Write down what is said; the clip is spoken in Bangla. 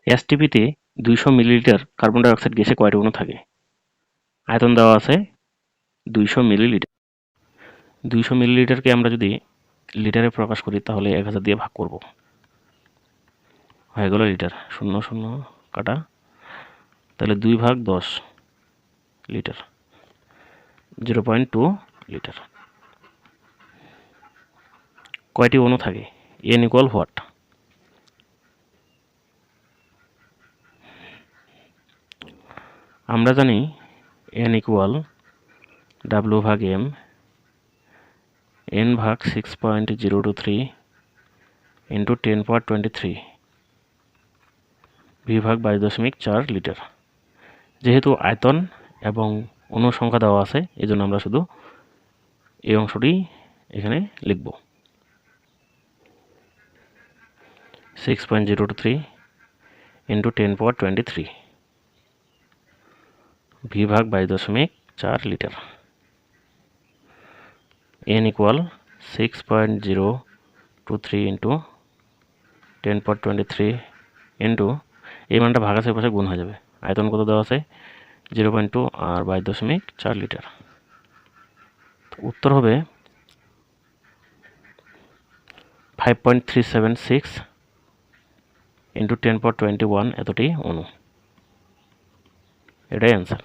এসটিপিতে 200 মিলিলিটার কার্বন ডাই অক্সাইড গ্যাসে কয়টি অণু থাকে? আয়তন দেওয়া আছে 200 মিলিলিটার। 200 মিলিলিটারকে আমরা যদি লিটারে প্রকাশ করি তাহলে 1000 দিয়ে ভাগ করব, হয়ে গেল লিটার। 0 0 কাটা, তাহলে 2/10 লিটার, 0.2 লিটার। কয়টি অণু থাকে? n equal what? আমরা জানি n equal W/m, n/6.023 into 10^23 v/22.4 litre. যেহেতু আয়তন এবং অণু সংখ্যা দেওয়া আছে, এই জন্য আমরা শুধু এই অংশটি এখানে লিখব। 6.023 into 10^23 v/22.4 litre. n equal 6.023 into 10^23 into, এই মানটা ভাগাশের পাশে গুণ হয়ে যাবে। আয়তন কত দেওয়া আছে? 0.2 আর 22.4 লিটার। উত্তর হবে 5.376 ইন্টু 10^21 এতটি অণু। এটাই অ্যান্সার।